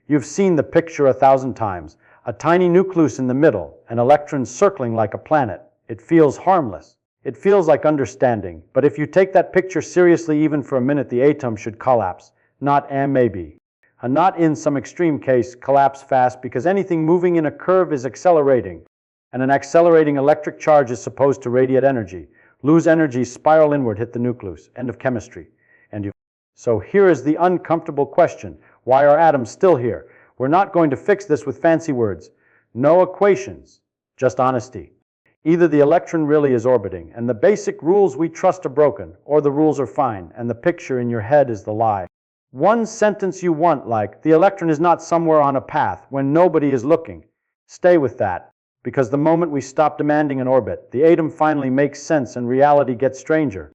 You've seen the picture 1,000 times. A tiny nucleus in the middle, and electrons circling like a planet. It feels harmless. It feels like understanding. But if you take that picture seriously even for a minute, the atom should collapse. Not maybe. And not in some extreme case, collapse fast, because anything moving in a curve is accelerating. And an accelerating electric charge is supposed to radiate energy. Lose energy, spiral inward, hit the nucleus. End of chemistry. So here is the uncomfortable question. Why are atoms still here? We're not going to fix this with fancy words. No equations, just honesty. Either the electron really is orbiting, and the basic rules we trust are broken, or the rules are fine, and the picture in your head is the lie. One sentence you want, like, the electron is not somewhere on a path when nobody is looking. Stay with that, because the moment we stop demanding an orbit, the atom finally makes sense and reality gets stranger.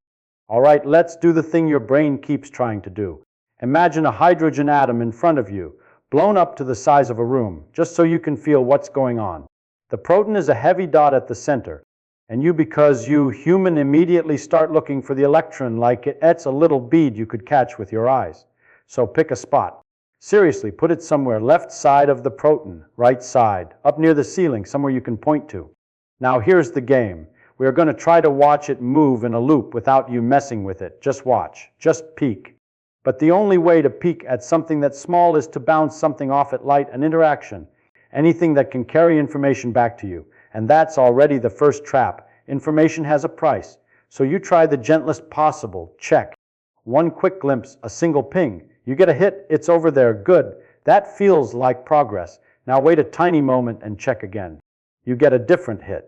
All right, let's do the thing your brain keeps trying to do. Imagine a hydrogen atom in front of you, blown up to the size of a room, just so you can feel what's going on. The proton is a heavy dot at the center, and you, because you human, immediately start looking for the electron like it's a little bead you could catch with your eyes. So pick a spot. Seriously, put it somewhere, left side of the proton, right side, up near the ceiling, somewhere you can point to. Now here's the game. We are going to try to watch it move in a loop without you messing with it. Just watch. Just peek. But the only way to peek at something that's small is to bounce something off it, light, an interaction. Anything that can carry information back to you. And that's already the first trap. Information has a price. So you try the gentlest possible. Check. One quick glimpse, a single ping. You get a hit, it's over there. Good. That feels like progress. Now wait a tiny moment and check again. You get a different hit.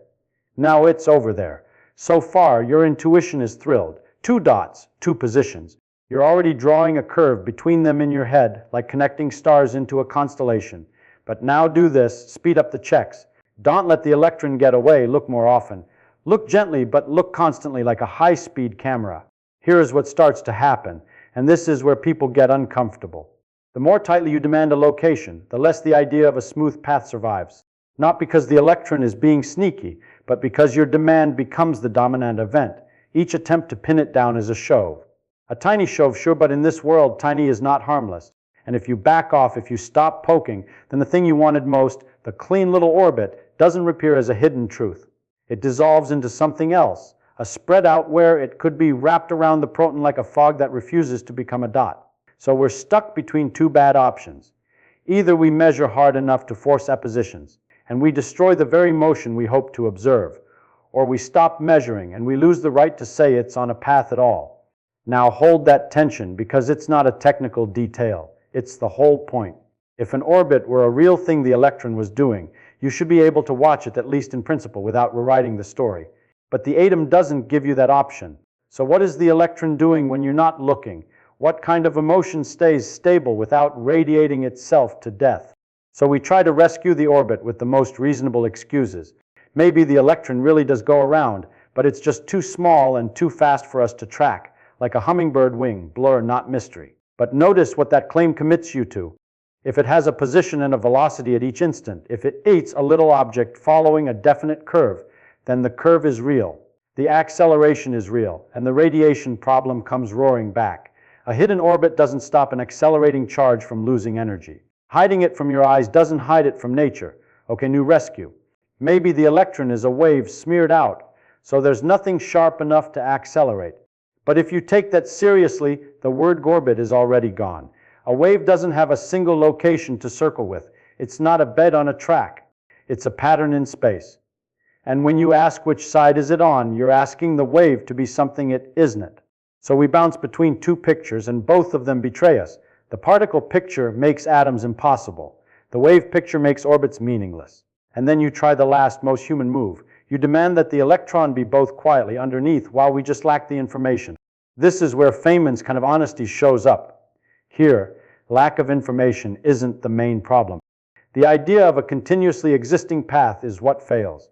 Now it's over there. So far, your intuition is thrilled. 2 dots, 2 positions. You're already drawing a curve between them in your head, like connecting stars into a constellation. But now do this, speed up the checks. Don't let the electron get away, look more often. Look gently, but look constantly like a high-speed camera. Here is what starts to happen, and this is where people get uncomfortable. The more tightly you demand a location, the less the idea of a smooth path survives. Not because the electron is being sneaky, but because your demand becomes the dominant event. Each attempt to pin it down is a shove. A tiny shove, sure, but in this world, tiny is not harmless. And if you back off, if you stop poking, then the thing you wanted most, the clean little orbit, doesn't appear as a hidden truth. It dissolves into something else, a spread out where it could be wrapped around the proton like a fog that refuses to become a dot. So we're stuck between 2 bad options. Either we measure hard enough to force appositions, and we destroy the very motion we hope to observe, or we stop measuring and we lose the right to say it's on a path at all. Now hold that tension, because it's not a technical detail. It's the whole point. If an orbit were a real thing the electron was doing, you should be able to watch it, at least in principle, without rewriting the story. But the atom doesn't give you that option. So what is the electron doing when you're not looking? What kind of emotion stays stable without radiating itself to death? So we try to rescue the orbit with the most reasonable excuses. Maybe the electron really does go around, but it's just too small and too fast for us to track, like a hummingbird wing, blur, not mystery. But notice what that claim commits you to. If it has a position and a velocity at each instant, if it eats a little object following a definite curve, then the curve is real, the acceleration is real, and the radiation problem comes roaring back. A hidden orbit doesn't stop an accelerating charge from losing energy. Hiding it from your eyes doesn't hide it from nature. Okay, new rescue. Maybe the electron is a wave smeared out, so there's nothing sharp enough to accelerate. But if you take that seriously, the word orbit is already gone. A wave doesn't have a single location to circle with. It's not a bed on a track. It's a pattern in space. And when you ask which side is it on, you're asking the wave to be something it isn't. So we bounce between 2 pictures, and both of them betray us. The particle picture makes atoms impossible. The wave picture makes orbits meaningless. And then you try the last, most human move. You demand that the electron be both quietly underneath while we just lack the information. This is where Feynman's kind of honesty shows up. Here, lack of information isn't the main problem. The idea of a continuously existing path is what fails.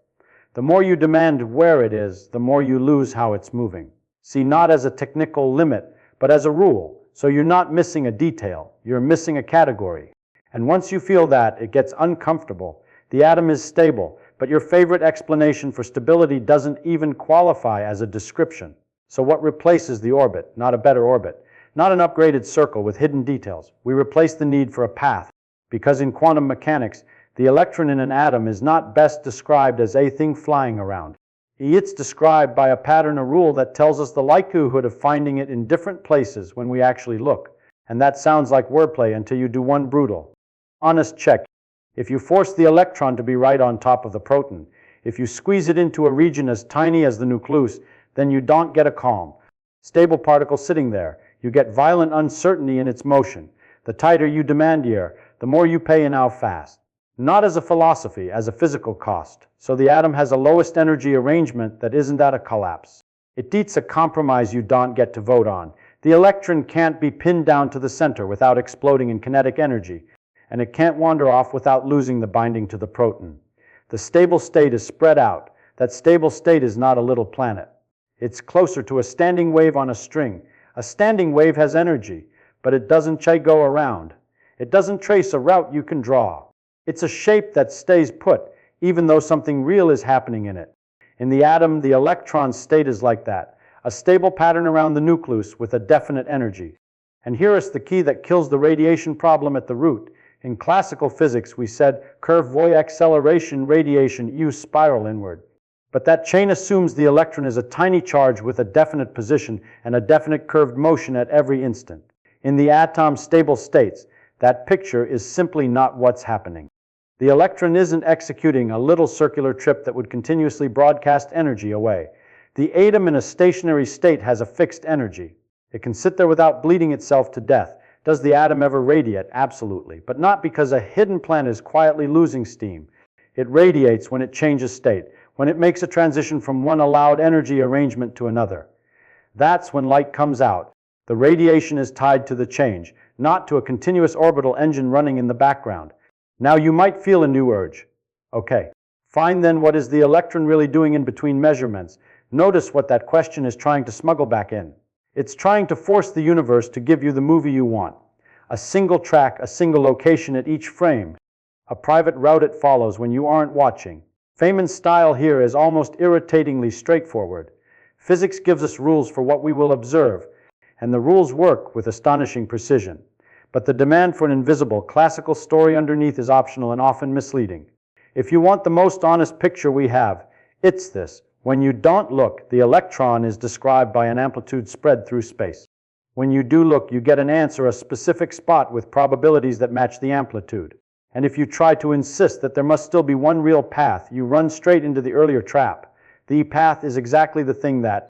The more you demand where it is, the more you lose how it's moving. See, not as a technical limit, but as a rule. So you're not missing a detail, you're missing a category. And once you feel that, it gets uncomfortable. The atom is stable, but your favorite explanation for stability doesn't even qualify as a description. So what replaces the orbit? Not a better orbit. Not an upgraded circle with hidden details. We replace the need for a path. Because in quantum mechanics, the electron in an atom is not best described as a thing flying around. It's described by a pattern, a rule that tells us the likelihood of finding it in different places when we actually look. And that sounds like wordplay until you do one brutal, honest check. If you force the electron to be right on top of the proton, if you squeeze it into a region as tiny as the nucleus, then you don't get a calm, stable particle sitting there. You get violent uncertainty in its motion. The tighter you demand here, the more you pay and how fast. Not as a philosophy, as a physical cost. So the atom has a lowest energy arrangement that isn't at a collapse. It eats a compromise you don't get to vote on. The electron can't be pinned down to the center without exploding in kinetic energy, and it can't wander off without losing the binding to the proton. The stable state is spread out. That stable state is not a little planet. It's closer to a standing wave on a string. A standing wave has energy, but it doesn't go around. It doesn't trace a route you can draw. It's a shape that stays put, even though something real is happening in it. In the atom, the electron state is like that, a stable pattern around the nucleus with a definite energy. And here is the key that kills the radiation problem at the root. In classical physics, we said curve void acceleration, radiation, U spiral inward. But that chain assumes the electron is a tiny charge with a definite position and a definite curved motion at every instant. In the atom's stable states, that picture is simply not what's happening. The electron isn't executing a little circular trip that would continuously broadcast energy away. The atom in a stationary state has a fixed energy. It can sit there without bleeding itself to death. Does the atom ever radiate? Absolutely, but not because a hidden planet is quietly losing steam. It radiates when it changes state, when it makes a transition from one allowed energy arrangement to another. That's when light comes out. The radiation is tied to the change, not to a continuous orbital engine running in the background. Now you might feel a new urge. Okay, fine then, what is the electron really doing in between measurements? Notice what that question is trying to smuggle back in. It's trying to force the universe to give you the movie you want. A single track, a single location at each frame. A private route it follows when you aren't watching. Feynman's style here is almost irritatingly straightforward. Physics gives us rules for what we will observe, and the rules work with astonishing precision. But the demand for an invisible, classical story underneath is optional and often misleading. If you want the most honest picture we have, it's this. When you don't look, the electron is described by an amplitude spread through space. When you do look, you get an answer, a specific spot with probabilities that match the amplitude. And if you try to insist that there must still be one real path, you run straight into the earlier trap. The path is exactly the thing that,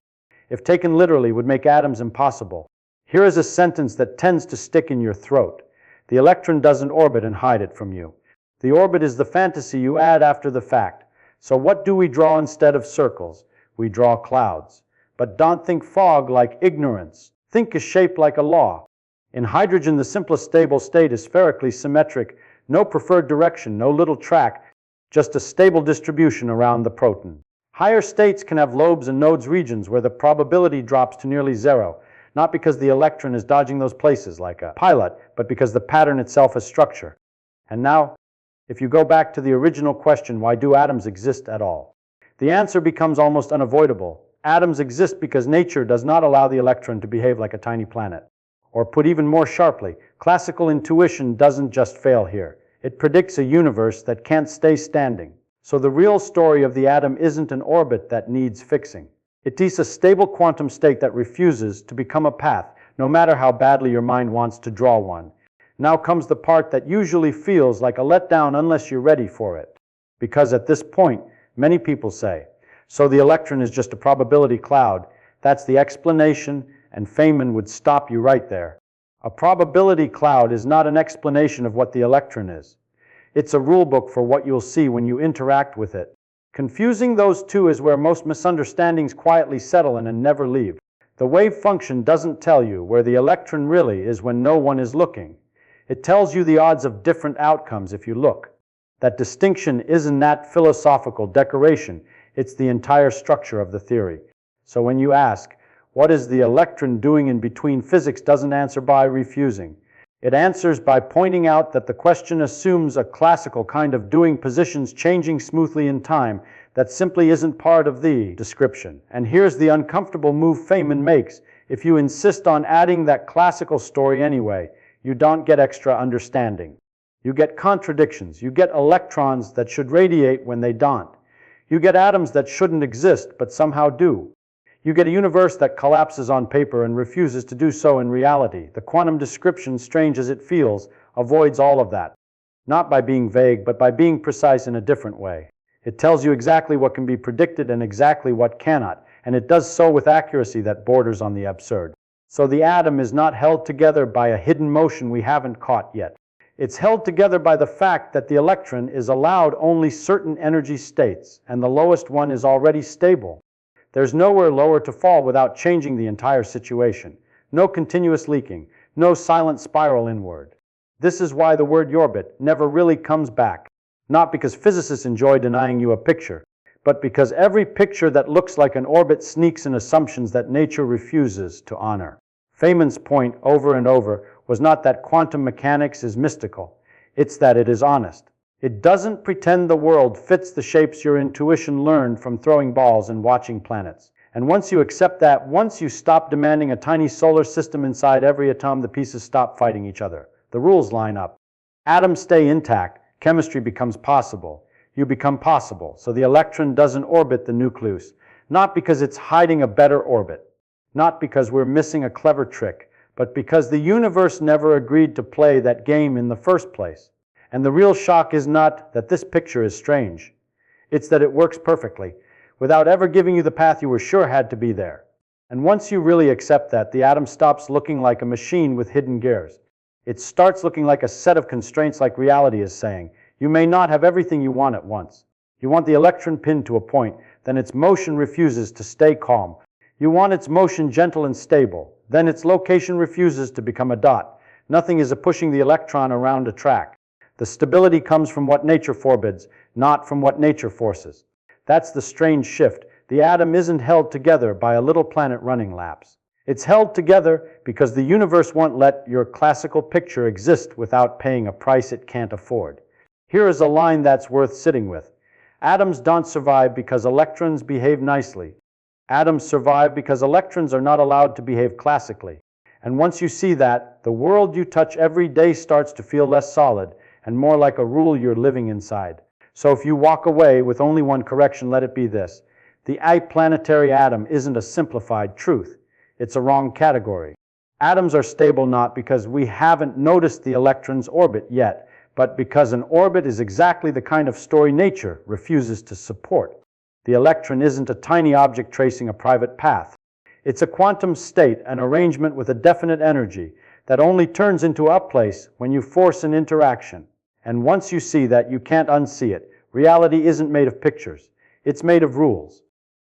if taken literally, would make atoms impossible. Here is a sentence that tends to stick in your throat. The electron doesn't orbit and hide it from you. The orbit is the fantasy you add after the fact. So what do we draw instead of circles? We draw clouds. But don't think fog like ignorance. Think a shape like a law. In hydrogen, the simplest stable state is spherically symmetric. No preferred direction, no little track, just a stable distribution around the proton. Higher states can have lobes and nodes regions where the probability drops to nearly zero, not because the electron is dodging those places like a pilot, but because the pattern itself is structure. And now, if you go back to the original question, why do atoms exist at all? The answer becomes almost unavoidable. Atoms exist because nature does not allow the electron to behave like a tiny planet. Or put even more sharply, classical intuition doesn't just fail here. It predicts a universe that can't stay standing. So the real story of the atom isn't an orbit that needs fixing. It is a stable quantum state that refuses to become a path, no matter how badly your mind wants to draw one. Now comes the part that usually feels like a letdown unless you're ready for it. Because at this point, many people say, so the electron is just a probability cloud. That's the explanation, and Feynman would stop you right there. A probability cloud is not an explanation of what the electron is. It's a rulebook for what you'll see when you interact with it. Confusing those two is where most misunderstandings quietly settle in and never leave. The wave function doesn't tell you where the electron really is when no one is looking. It tells you the odds of different outcomes if you look. That distinction isn't that philosophical decoration, it's the entire structure of the theory. So when you ask, what is the electron doing in between, physics doesn't answer by refusing. It answers by pointing out that the question assumes a classical kind of doing, positions changing smoothly in time, that simply isn't part of the description. And here's the uncomfortable move Feynman makes. If you insist on adding that classical story anyway, you don't get extra understanding. You get contradictions. You get electrons that should radiate when they don't. You get atoms that shouldn't exist but somehow do. You get a universe that collapses on paper and refuses to do so in reality. The quantum description, strange as it feels, avoids all of that. Not by being vague, but by being precise in a different way. It tells you exactly what can be predicted and exactly what cannot, and it does so with accuracy that borders on the absurd. So the atom is not held together by a hidden motion we haven't caught yet. It's held together by the fact that the electron is allowed only certain energy states, and the lowest one is already stable. There's nowhere lower to fall without changing the entire situation. No continuous leaking, no silent spiral inward. This is why the word orbit never really comes back. Not because physicists enjoy denying you a picture, but because every picture that looks like an orbit sneaks in assumptions that nature refuses to honor. Feynman's point over and over was not that quantum mechanics is mystical, it's that it is honest. It doesn't pretend the world fits the shapes your intuition learned from throwing balls and watching planets. And once you accept that, once you stop demanding a tiny solar system inside every atom, the pieces stop fighting each other. The rules line up. Atoms stay intact, chemistry becomes possible. You become possible, so the electron doesn't orbit the nucleus, not because it's hiding a better orbit, not because we're missing a clever trick, but because the universe never agreed to play that game in the first place. And the real shock is not that this picture is strange. It's that it works perfectly, without ever giving you the path you were sure had to be there. And once you really accept that, the atom stops looking like a machine with hidden gears. It starts looking like a set of constraints, like reality is saying. You may not have everything you want at once. You want the electron pinned to a point, then its motion refuses to stay calm. You want its motion gentle and stable, then its location refuses to become a dot. Nothing is pushing the electron around a track. The stability comes from what nature forbids, not from what nature forces. That's the strange shift. The atom isn't held together by a little planet running laps. It's held together because the universe won't let your classical picture exist without paying a price it can't afford. Here is a line that's worth sitting with. Atoms don't survive because electrons behave nicely. Atoms survive because electrons are not allowed to behave classically. And once you see that, the world you touch every day starts to feel less solid and more like a rule you're living inside. So if you walk away with only one correction, let it be this. The planetary atom isn't a simplified truth. It's a wrong category. Atoms are stable not because we haven't noticed the electron's orbit yet, but because an orbit is exactly the kind of story nature refuses to support. The electron isn't a tiny object tracing a private path. It's a quantum state, an arrangement with a definite energy that only turns into a place when you force an interaction. And once you see that, you can't unsee it. Reality isn't made of pictures. It's made of rules.